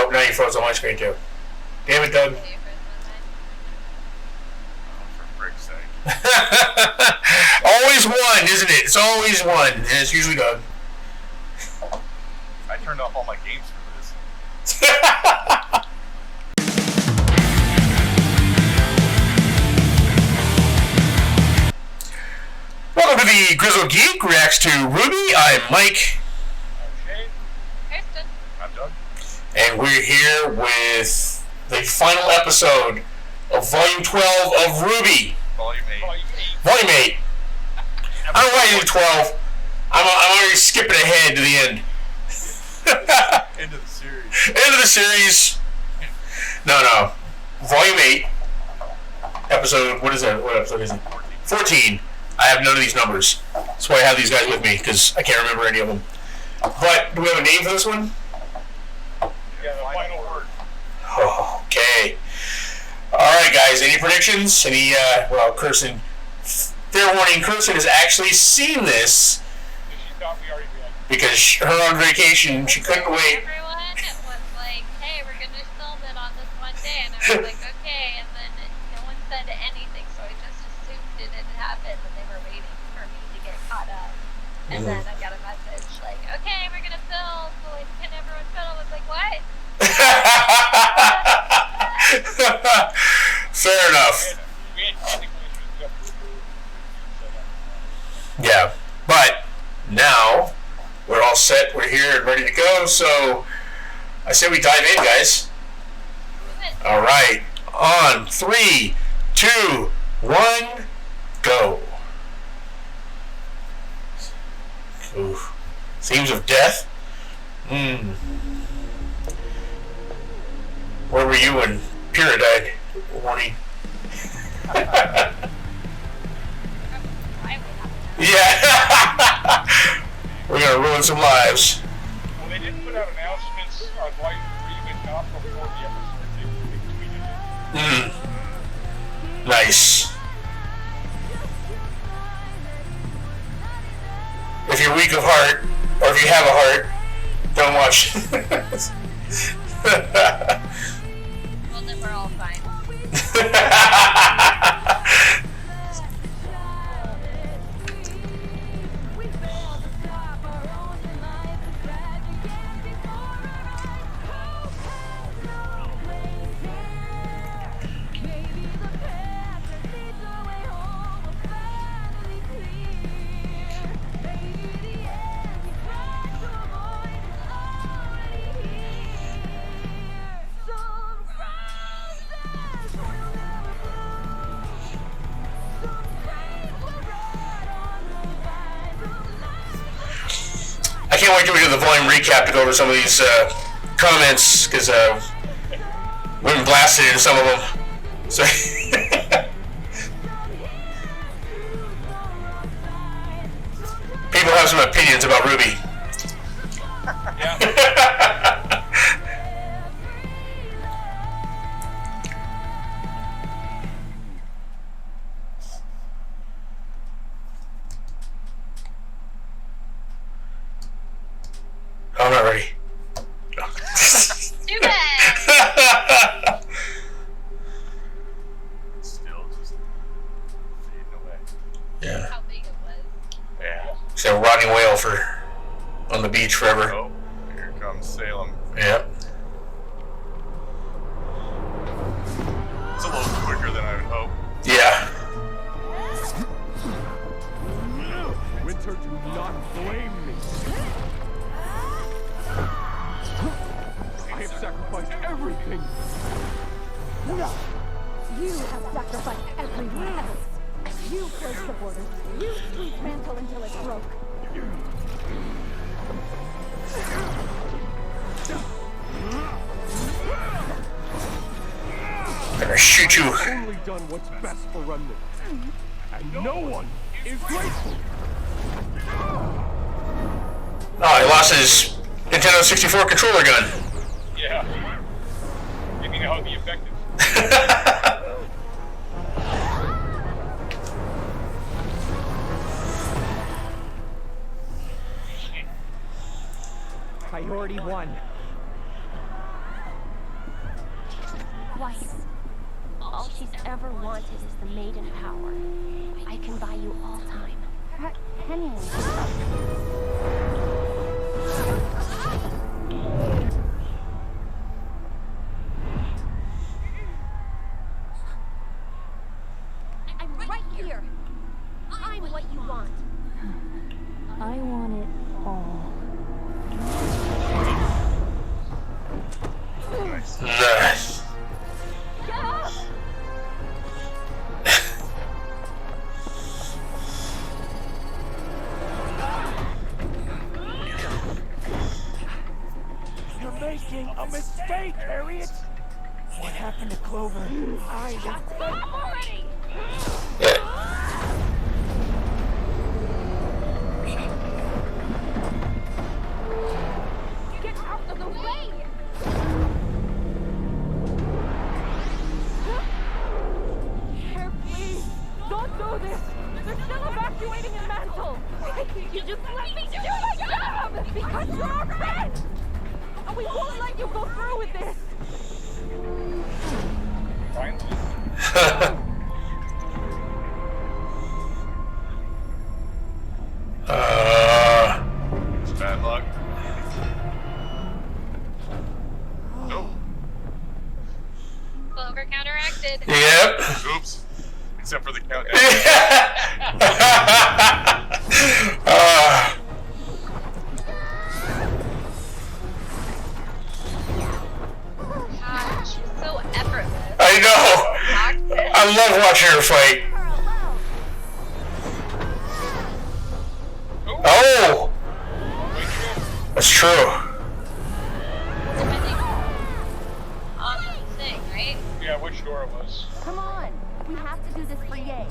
Oh, now you froze on my screen too. Damn it, Doug. For frick's sake. Always one, isn't it? It's always one, and it's usually Doug. I turned off all my games for this. Welcome to the Grizzled Geek Reacts to RWBY. I'm Mike. I'm Shane. Kirsten. I'm Doug. And we're here with the final episode of Volume 12 of RWBY. Volume 8. Volume 8. I don't know why I did 12. I'm already skipping ahead to the end. End of the series. End of the series. No. Volume 8. Episode, what is that? What episode is it? 14. I have none of these numbers. That's why I have these guys with me, because I can't remember any of them. But, do we have a name for this one? Yeah, the final word. Oh, okay. Alright, guys, any predictions? Any, well, Kirsten, fair warning, Kirsten has actually seen this. She thought we already read. Because her on vacation, she couldn't wait. Everyone was like, hey, we're going to film it on this one day. And I was like, okay. And then no one said anything, so I just assumed it didn't happen. And they were waiting for me to get caught up. And then I got a message like, okay, we're going to film. So like, can everyone film? I was like, what? Fair enough. Yeah, but now we're all set. We're here and ready to go. So I say we dive in, guys. All right, on 3, 2, 1, go. Oof. Themes of death. Where were you when Pyrrha died, Warnie? Yeah. We're gonna ruin some lives. Well, they didn't put out announcements on Volume 3, but not before the episode. They tweeted it. Nice. If you're weak of heart, or if you have a heart, don't watch. Well, then we're all fine. I can't wait till we do the volume recap to go over some of these comments, because we've been blasted into some of them. So people have some opinions about RWBY. Yeah. I'm not ready. Too bad. Still just fading away. Yeah. How big it was. Yeah. So rotting whale for on the beach forever. Oh, here comes Salem. Yep. It's a little quicker than I would hope. Yeah. Winter, do not blame me. I have sacrificed everything. No, you have sacrificed everyone else. You closed the borders. You squeezed mantle until it broke. I'm gonna shoot you. I've only done what's best for Remnant, and no one is grateful. Oh, he lost his Nintendo 64 controller gun. Yeah. You mean how it'd be effective? Priority 1. twice. All she's ever wanted is the maiden power. I can buy you all time. Penny. I'm right here. I'm what you want. I want it all. Nice. Get up! You're making a mistake, Harriet. What happened to Clover? Stop already! Get out of the way! Here, please! Don't do this! They're still evacuating in Mantle! Why can't you just let me do my job? Because you're our friend! And we won't let you go through with this! Finally. It's bad luck. Oh, Clover counteracted. Yep. oops. Except for the countdown. God, she's so effortless. I know. Toxic. I love watching her fight. Oh, that's true. Depending on the thing, right? Yeah, which door it was. Come on! We have to do this for Ye.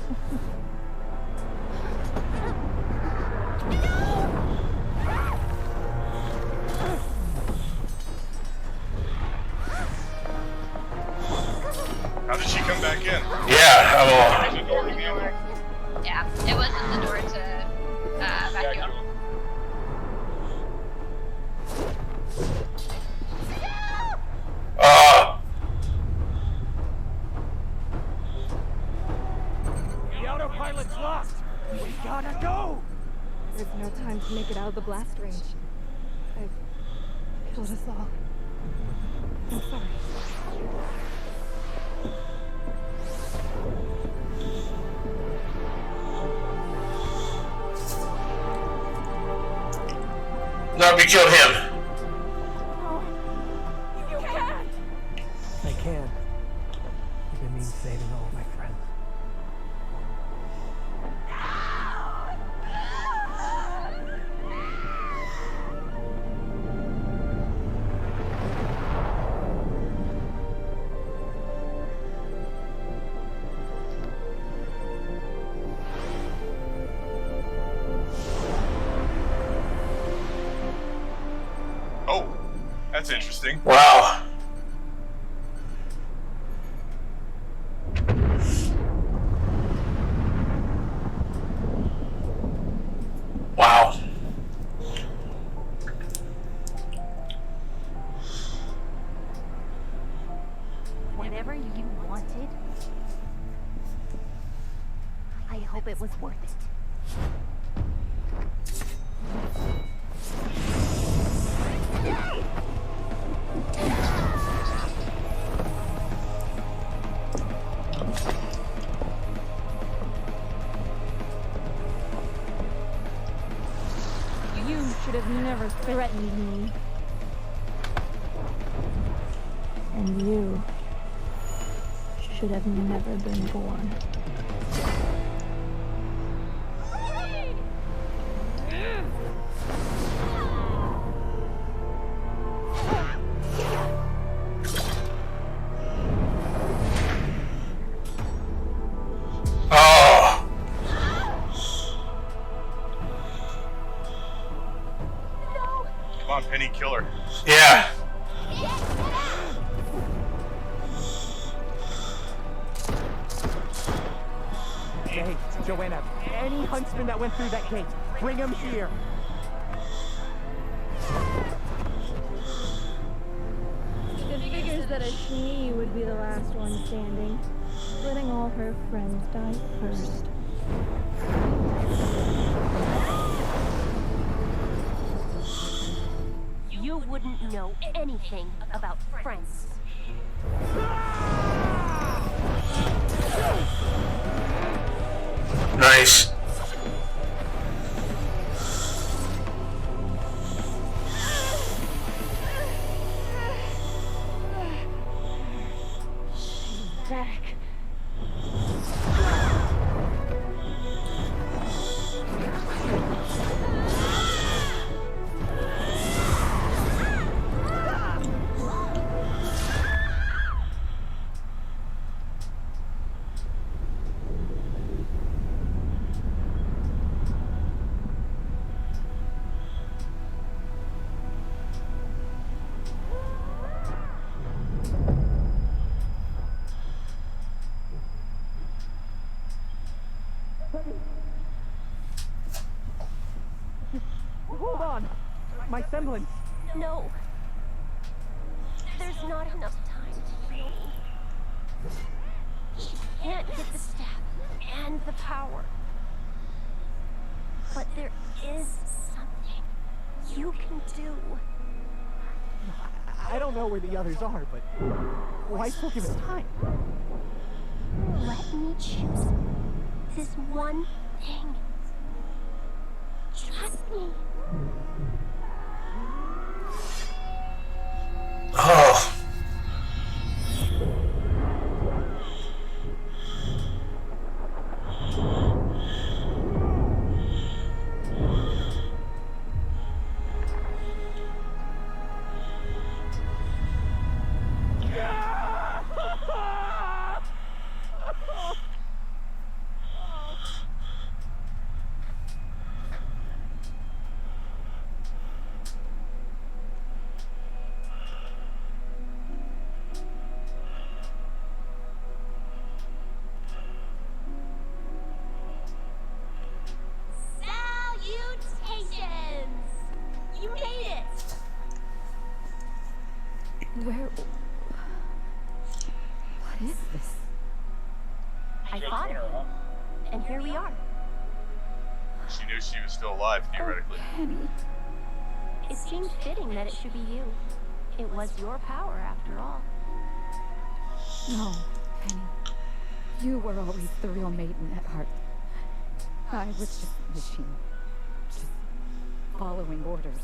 How did she come back in? Yeah, I'm all. There's a door to the other. Yeah, it wasn't the door to vacuum. The autopilot's locked. We gotta go. There's no time to make it out of the blast range. I've killed us all. I'm sorry. No, we killed him. Oh, you can't! I can. If it means saving all of my friends. Oh, that's interesting. Wow. Wow. Whatever you wanted, I hope it was worth it. You should have never threatened me. And you should have never been born. Oh. Come on, Penny, kill her. Yeah. Hey, Joanna, any huntsman that went through that gate, bring him here. The figures that a she would be the last one standing, letting all her friends die first. You wouldn't know anything about friends. Nice. Back. Hold on! My semblance! No. There's not enough time to heal me. She can't get the staff and the power. But there is something you can do. I don't know where the others are, but why still give us time? Let me choose this one thing. Trust me. Oh. Salutations! You made it! Where... What is this? I thought of it, and here we are. She knew she was still alive, theoretically. Penny. It seemed fitting that it should be you. It was your power, after all. No, Penny. You were always the real maiden at heart. I was just a machine. Just following orders.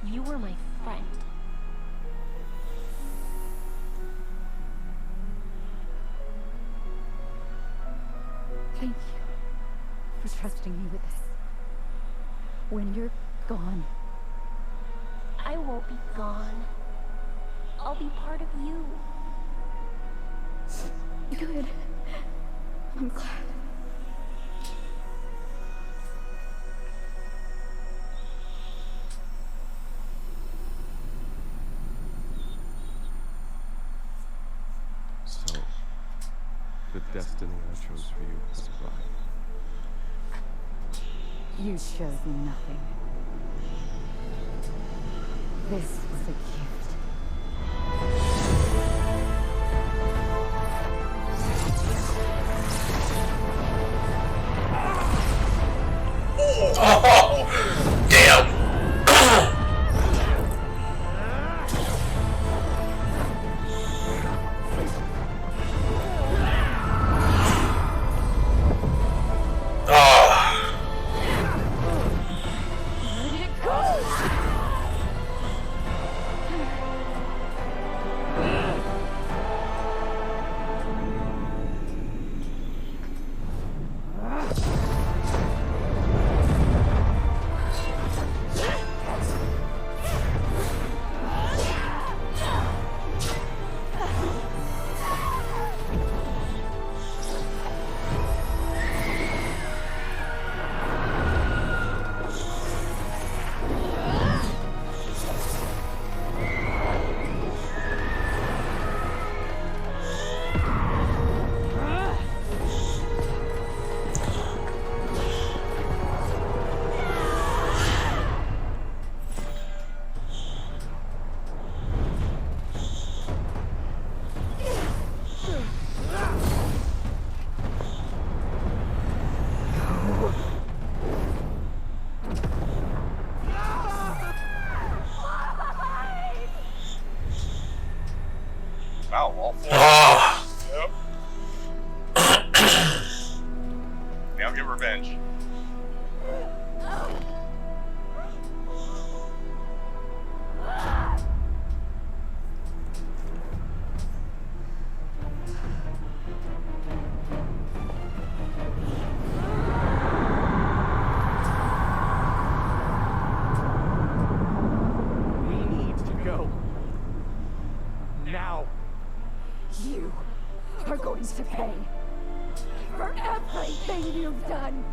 You were my friend. Thank you for trusting me with this. When you're gone, I won't be gone. I'll be part of you. good. I'm glad. So, the destiny I chose for you was right. You chose nothing. This was a gift. Oh, damn. revenge. We need to go. Now. You are going to pay for everything you've done.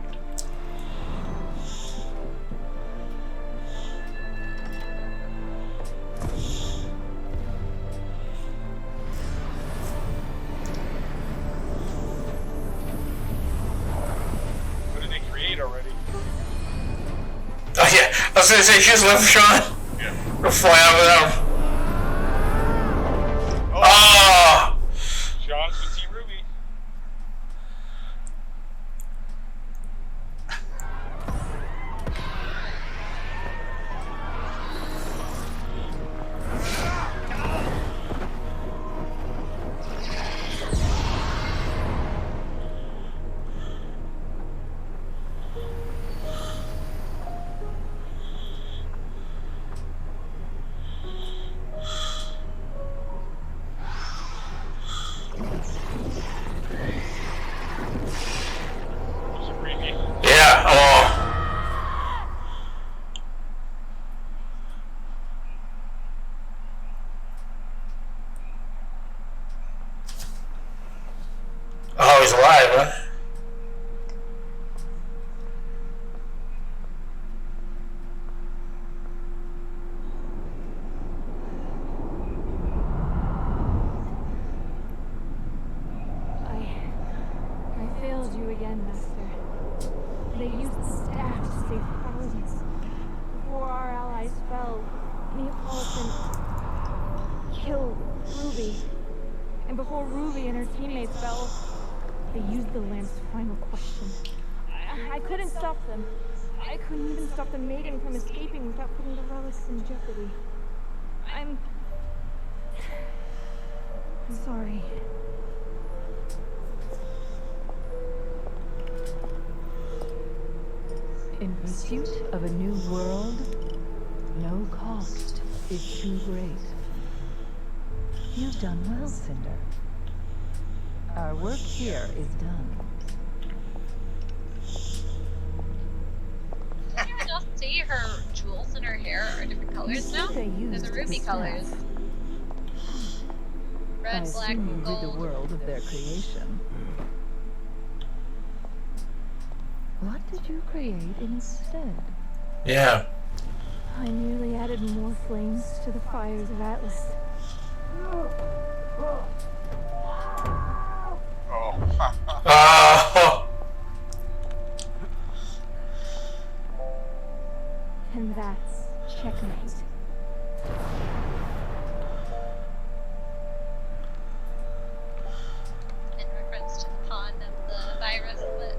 What did they create already? Oh yeah, I was gonna say she just left Sean. Yeah. We're flying out without him. Oh, Oh! Sean's with Team Ruby. Was it creepy? Yeah, oh. Oh, he's alive, huh? I failed you again, Master. They used the staff to save thousands. Before our allies fell, Neapolitan killed Ruby. And before Ruby and her teammates fell, they used the lamp's final question. I couldn't stop them. I couldn't even stop the maiden from escaping without putting the relics in jeopardy. I'm sorry. In pursuit of a new world, no cost is too great. You've done well, Cinder. Our work here is done. Did you just see her jewels in her hair are different colors now? They They're used the ruby the colors. staff. I Red, black, assume you and rid the gold. world of their creation. What did you create instead? Yeah. I merely added more flames to the fires of Atlas. Oh. Oh. And that's checkmate. In reference to the pond of the virus that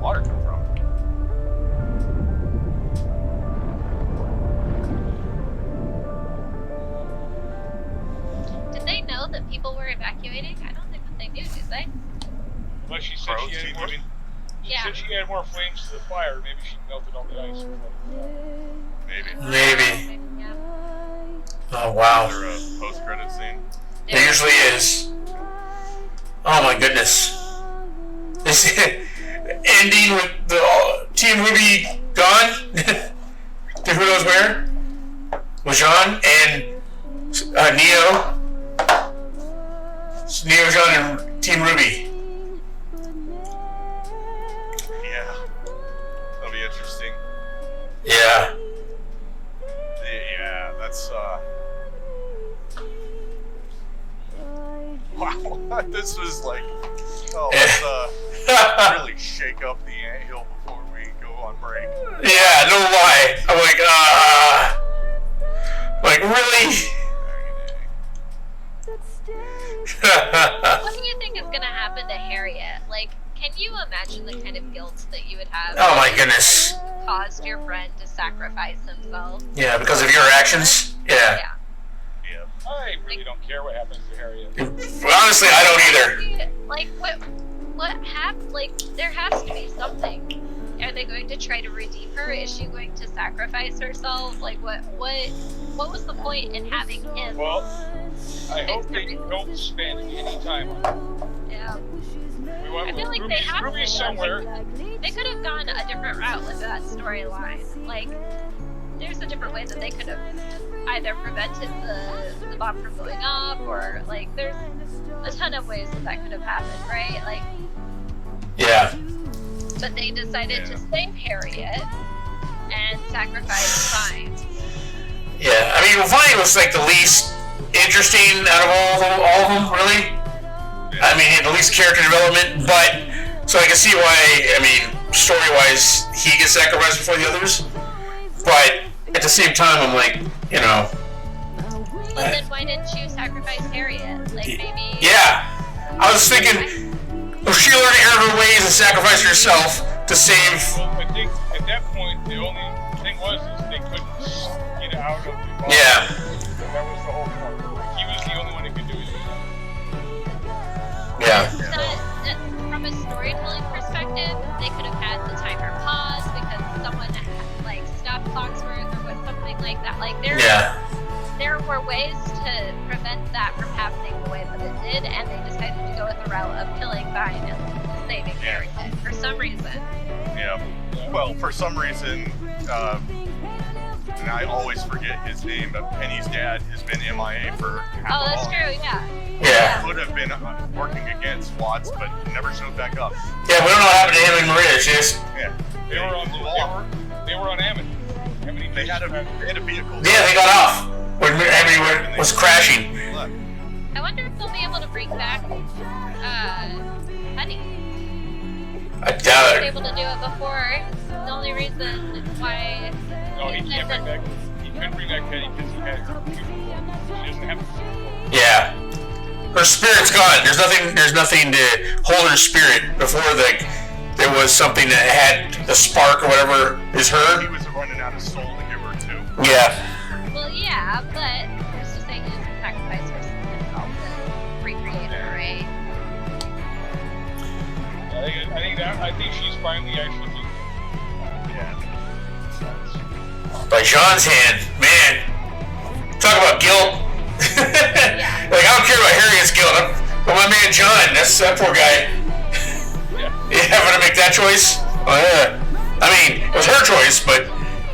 Water come from? Did they know that people were evacuating? I don't think that they knew, did they? But she said she had more. She Yeah. said she had more flames to the fire. Maybe she melted all the ice. Maybe. Maybe. Yeah. Oh, wow. Or a post-credit scene. There usually is. Oh my goodness. This ending with the Team Ruby gone to who knows where with Jean and Neo. Neo, Jean, and Team Ruby. Yeah. That'll be interesting. Yeah. Yeah, that's wow. This was like, oh, let's really shake up the anthill before we go on on break. Yeah, no lie. I'm like, really? What do you think is gonna happen to Harriet? Like, can you imagine the kind of guilt that you would have? Oh my goodness. Caused your friend to sacrifice himself. Yeah, because of your actions? Yeah. Yeah. I really don't care what happens to Harriet. Honestly, I don't either. Like, what happened? Like, there has to be something. Are they going to try to redeem her? Is she going to sacrifice herself? Like, what was the point in having him? Well, I hope they don't spend any time on it. Yeah. We went I feel like Ruby, they have Ruby to. somewhere. They could have gone a different route with that storyline. Like, there's a different way that they could have either prevented the bomb from going off, or like, there's a ton of ways that could have happened, right? Like, Yeah. but they decided to save Harriet and sacrifice Vine. Yeah, I mean, Vine was like the least interesting out of all of them, really. I mean, he had the least character development, but so I can see why. I mean, story-wise, he gets sacrificed before the others. But at the same time, I'm like, you know. But then why didn't you sacrifice Harriet? Like, maybe. Yeah, I was thinking, well, she learned to err her ways and sacrifice herself to save. Well, I think at that point the only thing was is they couldn't get out of the bomb. Yeah. That was the whole point. He was the only one who could do it. Yeah. From a storytelling perspective, they could have had the timer pause because someone like stopped Foxworth or was something like that. Like there were ways to prevent that from happening the way that it did, and they decided to go with the route of killing Vine and saving Harriet for some reason. Yeah. Well, for some reason, and I always forget his name, but Penny's dad has been MIA for half Oh, that's a true. Yeah. Yeah. Could have been working against Watts, but never showed back up. Yeah, we don't know what happened to him and Maria. She just. Yeah. They were on Amity. They had a vehicle. Yeah, they got off when Amity was crashing. I wonder if they'll be able to bring back Penny. I doubt He was it. able to do it before. The only reason why. No, he can't bring back. He couldn't bring back Penny because he had her. She doesn't have. Yeah. Her spirit's gone. There's nothing to hold her spirit before there was something that had the spark or whatever is her. He was running out of soul to give her too. Yeah. Well, yeah, but who's to say he doesn't sacrifice himself to recreate her, right? I think she's finally actually. Yeah. By Sean's hand, man. Talk about guilt. Like, I don't care about Harriet's guilt, but my man John, that poor guy. Yeah, having to make that choice. Oh yeah. I mean, it was her choice, but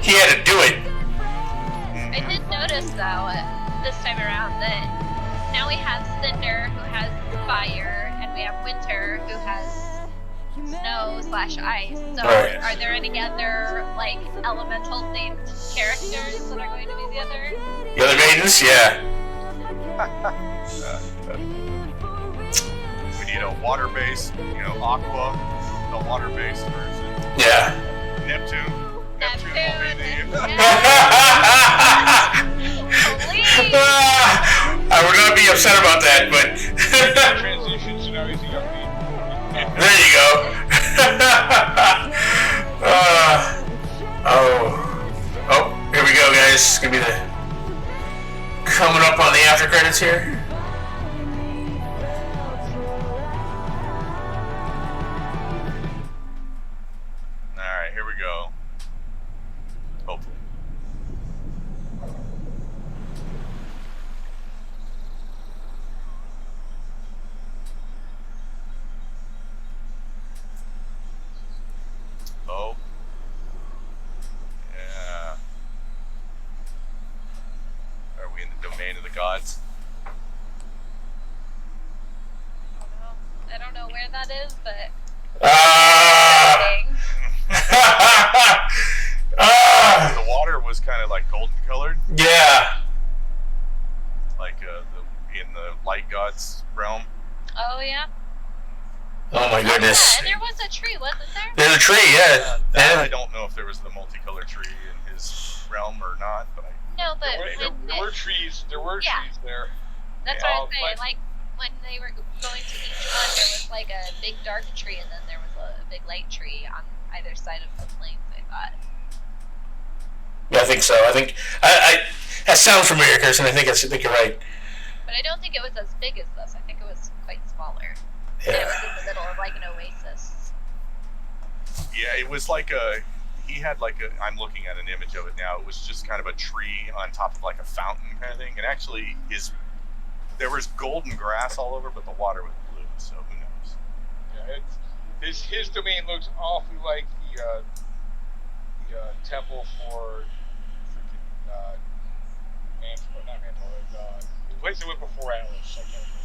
he had to do it. I did notice though this time around that now we have Cinder who has fire, and we have Winter who has snow/ice. So Right. are there any other like elemental themed characters that are going to be the other? The other maidens, yeah. We need a water-based, Aqua, a water-based version. Yeah. Neptune will be the. I would not be upset about that, but Transition, so now he's a young man. there you go. Oh, here we go, guys. It's gonna be coming up on the after credits here. Alright, here we go. Hopefully. Oh. Yeah. Are we in the domain of the gods? I don't know where that is, but The water was kind of like golden colored, Yeah. like in the light gods realm. oh yeah. Oh my goodness. Yeah, and there was a tree, wasn't there? There's a tree, yeah. That I don't know if but there were trees. There were trees there. That's what I was saying. Like when they were going to each one, there was like a big dark tree, and then there was a big light tree on either side of the flames. I thought. Yeah, I think so. I think that sounds familiar, Kirsten. I think you're right. But I don't think it was as big as this. I think it was quite smaller. Yeah. And it was in the middle of like an oasis. Yeah, it was like I'm looking at an image of it now. It was just kind of a tree on top of like a fountain kind of thing. And actually, there was golden grass all over, but the water was blue. So who knows? Yeah, his domain looks awfully like the temple for freaking not Mantle. The place that went before Atlas. I can't remember.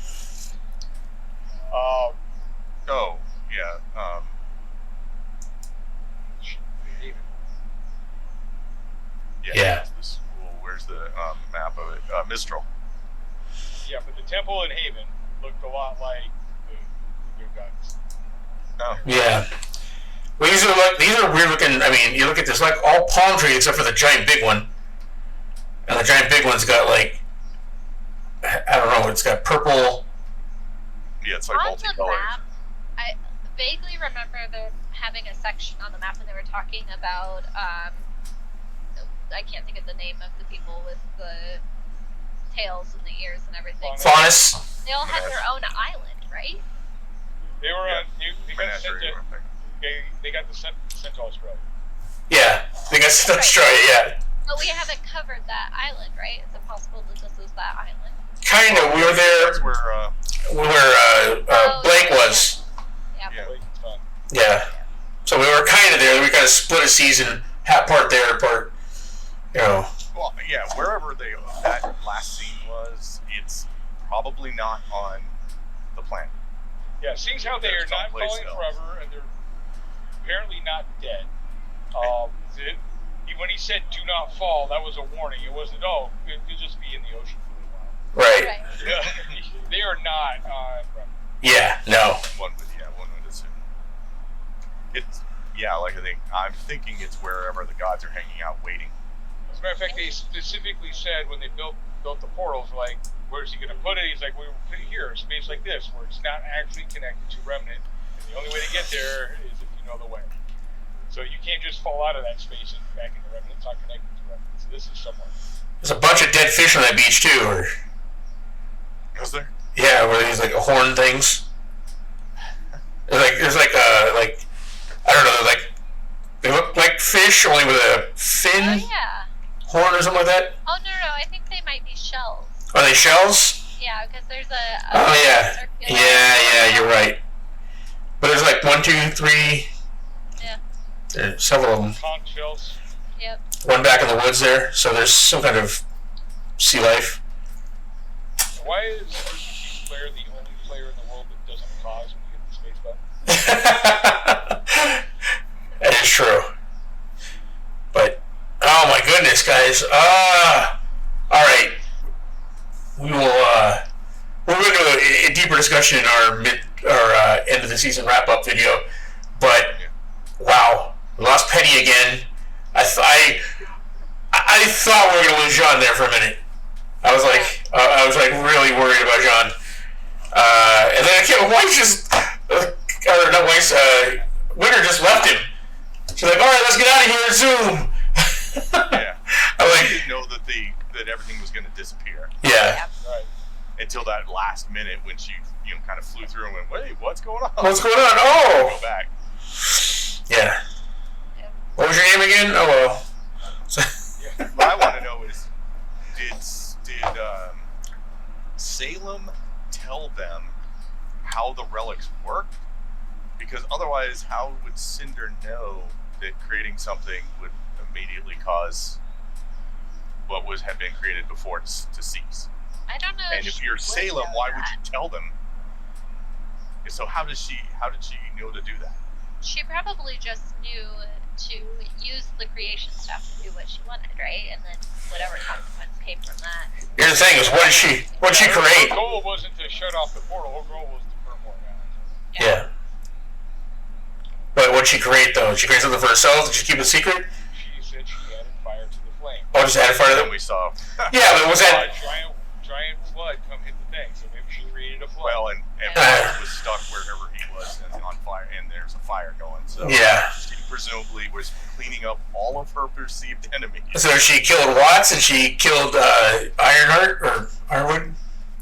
Oh yeah. Yeah. That's the school. Where's the map of it? Mistral. Yeah, but the temple in Haven looked a lot like the good guys. Oh. Yeah. Well, these are weird looking. I mean, you look at this, like all palm trees except for the giant big one, and the giant big one's got like, I don't know, it's got purple. Yeah, it's like multicolored. Map, I vaguely remember them having a section on the map when they were talking about. I can't think of the name of the people with the tails and the ears and everything. Faunus. They all had their own island, right? They were on. They got the Centaur Australia. Yeah, they got Centaur Australia. Yeah. But we haven't covered that island, right? Is it possible that this is that island? Kind of. We were there. That's where Blake was. Yeah. Yeah. So we were kind of there. We kind of split a season, half part there, part. Well, yeah, wherever that last scene was, it's probably not on the planet. Yeah, seeing how they are not falling forever, and they're apparently not dead. When he said "do not fall," that was a warning. It wasn't. Oh, you'll just be in the ocean for a while. Right. Yeah, they are not on. Yeah. No. One would assume. I'm thinking it's wherever the gods are hanging out waiting. As a matter of fact, they specifically said when they built the portals, like, where's he going to put it? He's like, we're put it here, a space like this, where it's not actually connected to Remnant. And the only way to get there is if you know the way. So you can't just fall out of that space and back into Remnant. It's not connected to Remnant. So this is somewhere. There's a bunch of dead fish on that beach too. Was there? Yeah, where these like horn things. There's like I don't know, they look like fish only with a fin. Oh yeah. Horn or something like that? Oh no, I think they might be shells. Are they shells? Yeah, because there's a oh yeah. Yeah, you're right. But there's like 1, 2, 3. Yeah. There's several of them. Conch shells. Yep. One back in the woods there, so there's some kind of sea life. Why is Rooster Teeth player the only player in the world that doesn't pause when you hit the space button? That is true. But oh my goodness, guys. All right. We will. We're going to do a deeper discussion in our end of the season wrap up video. But wow, we lost Penny again. I thought we were going to lose Jean there for a minute. I was like really worried about Jean. And then I can't. Weiss just, not Weiss. Winter just left him. She's like, all right, let's get out of here and zoom. Yeah. I didn't know that everything was going to disappear. Yeah. Right. Until that last minute when she kind of flew through and went, wait, what's going on? What's going on? Oh. Go back. Yeah. What was your name again? Oh well. Yeah. What I want to know is, did Salem tell them how the relics work? Because otherwise, how would Cinder know that creating something would immediately cause what had been created before to cease? I don't know. And if you're Salem, why would you tell them? So how did she know to do that? She probably just knew to use the creation stuff to do what she wanted, right? And then whatever consequence came from that. Here's the thing: is what did she create? Her goal wasn't to shut off the portal. Her goal was to burn more guys. Yeah. But what did she create though? Did she create something for herself? Did she keep it secret? She said she added fire to the flame. Oh, just added fire. Then we saw. Yeah, but was that? Giant flood come hit the thing, so maybe she created a flood. Well, and Bart was stuck wherever he was and on fire, and there's a fire going. So Yeah. she presumably was cleaning up all of her perceived enemies. So she killed Watts and she killed Ironheart or Ironwood.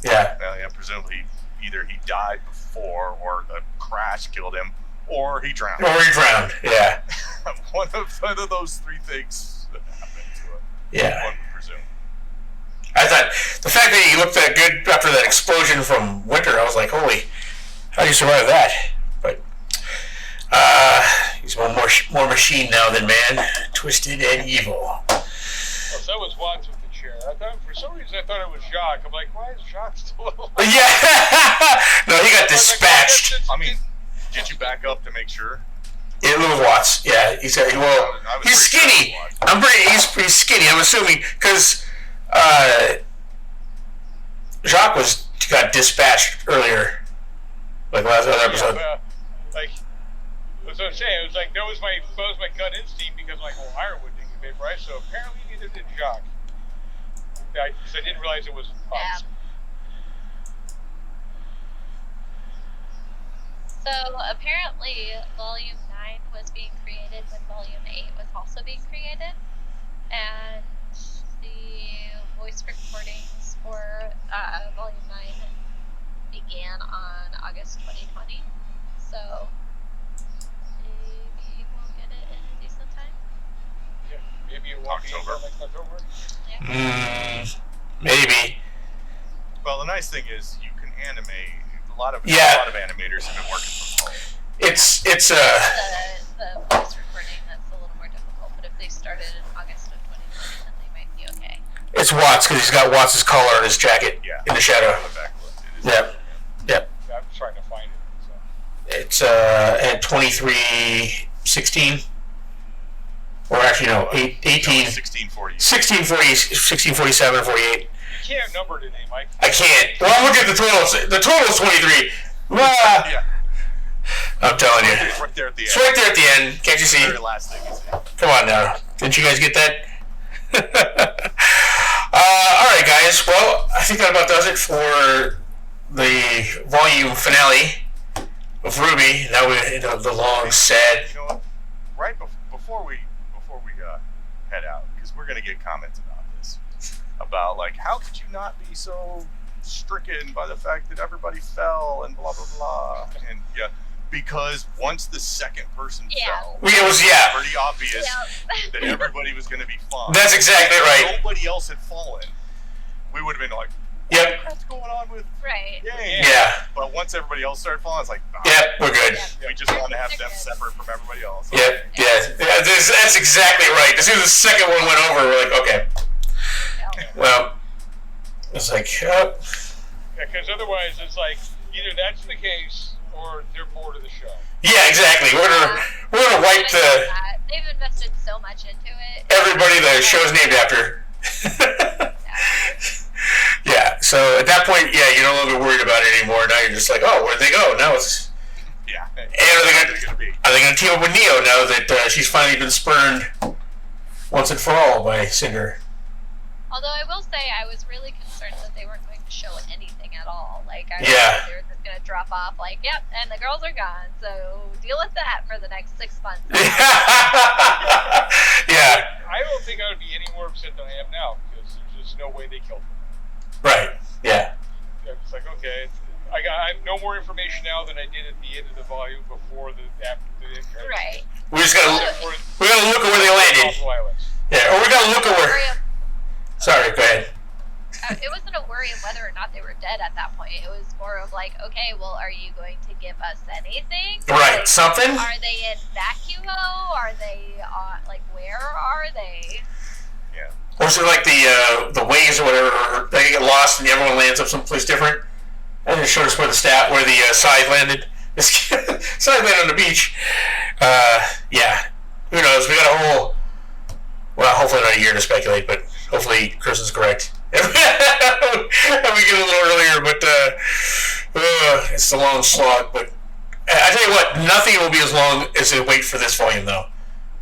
Yeah. Well, yeah, presumably either he died before, or the crash killed him, or he drowned. Or he drowned. Yeah. one of those three things happened to him. Yeah. One would presume. I thought the fact that he looked that good after that explosion from Winter, I was like, holy, how do you survive that? But he's more machine now than man, twisted and evil. Well, so was Watts with the chair. I thought for some reason I thought it was Jacques. I'm like, why is Jacques still alive? Yeah. No, he got dispatched. I mean, did you back up to make sure? It was Watts. Yeah, he's skinny. He's skinny. I'm assuming because Jacques got dispatched earlier, like last other episode. Like that's what I'm saying. It was like that was my gut instinct because I'm like, well, Ironwood didn't get paid, right? So apparently neither did Jacques. Because I didn't realize it was Watts. So apparently Volume 9 was being created when Volume 8 was also being created. And the voice recordings for Volume 9 began on August 2020. So maybe we'll get it in a decent time. Yeah, maybe it won't be until next October. Yeah. Maybe. Well, the nice thing is you can animate. A lot of animators have been working from home. It's the voice recording that's a little more difficult, but if they started in August of 2020, then they might be okay. It's Watts because he's got Watts' collar on his jacket in the shadow. Yep. I'm trying to find it. So. It's at 23:16. Or actually, no, 18. 16:47, 48. You can't number today, Mike. I can't. Well, I'm looking at the totals. The total's 23. Yeah. I'm telling you. It's right there at the end. It's right there at the end. Can't you see? The very last thing you see. Come on now. Didn't you guys get that? Alright, guys. Well, I think that about does it for the volume finale of RWBY. Now we're into the long, sad. You know what? Right before we head out, because we're going to get comments about this. About, like, how could you not be so stricken by the fact that everybody fell and blah, blah, blah. And, yeah, because once the second person fell, it was pretty obvious that everybody was going to be fine. That's exactly right. If nobody else had fallen, we would have been like, yep. What's going on with Game? Yeah. But once everybody else started falling, it's like, we're good. We just want to have them separate from everybody else. That's exactly right. As soon as the second one went over, we're like, okay. Well, it's like, Yeah, because otherwise it's like either that's the case or they're bored of the show. Yeah, exactly. We're gonna wipe They've invested so much into it. everybody the show's named after. Yeah. So at that point, you're no longer worried about it anymore. Now you're just like, oh, where'd they go? Now it's. Yeah. And are they gonna team up with Neo now that she's finally been spurned once and for all by Cinder? Although I will say I was really concerned that they weren't going to show anything at all. Like, I thought they were just going to drop off, like, yep, and the girls are gone, so deal with that for the next 6 months. Yeah. I don't think I would be any more upset than I am now, because there's just no way they killed them. Right, yeah. It's like, okay, I have no more information now than I did at the end of the volume before after the Right. We gotta look at where they landed. Yeah, or we gotta look at where. Sorry, go ahead. It wasn't a worry of whether or not they were dead at that point. It was more of like, okay, well, are you going to give us anything? Right, like, something? Are they in Vacuo? Are they like, where are they? Yeah. Or is it like the waves or whatever? They get lost and everyone lands up someplace different. And they showed us where the scythe landed. Scythe landed on the beach. Yeah. Who knows? We got a whole. Well, hopefully not a year to speculate, but hopefully Chris is correct. And we get a little earlier, but it's a long slog. But I tell you what, nothing will be as long as they wait for this volume, though.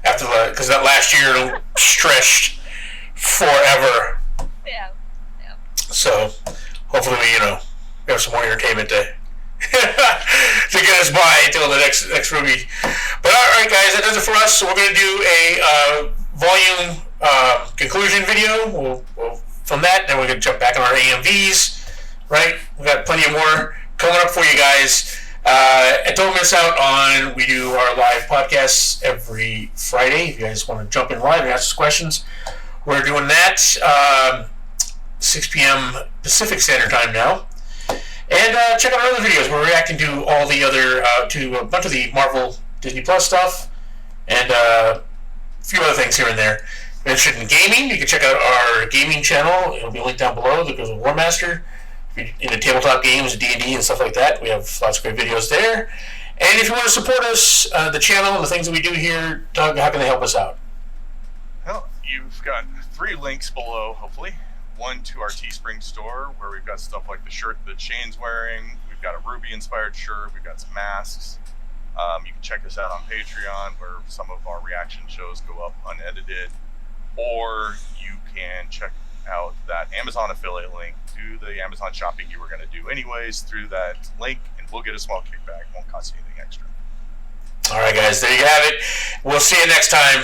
After because that last year it'll stretched forever. Yeah. Yeah. So hopefully we have some more entertainment to to get us by until the next RWBY. But all right, guys, that does it for us. So we're going to do a volume conclusion video. We'll film that, then we're going to jump back on our AMVs. Right? We got plenty of more coming up for you guys. And don't miss out on, we do our live podcasts every Friday. If you guys want to jump in live and ask us questions, we're doing that 6 p.m. Pacific Standard Time now. And check out our other videos. We're reacting to all the other, to a bunch of the Marvel Disney Plus stuff, and a few other things here and there. If you're interested in gaming, you can check out our gaming channel. It'll be linked down below. That goes with War Master. If you're into tabletop games, D&D, and stuff like that, we have lots of great videos there. And if you want to support us, the channel, and the things that we do here, Doug, how can they help us out? Well, you've got 3 links below, hopefully. One to our Teespring store, where we've got stuff like the shirt that Shane's wearing. We've got a RWBY-inspired shirt. We've got some masks. You can check us out on Patreon, where some of our reaction shows go up unedited. Or you can check out that Amazon affiliate link to the Amazon shopping you were going to do anyways through that link, and we'll get a small kickback. It won't cost you anything extra. All right, guys, there you have it. We'll see you next time.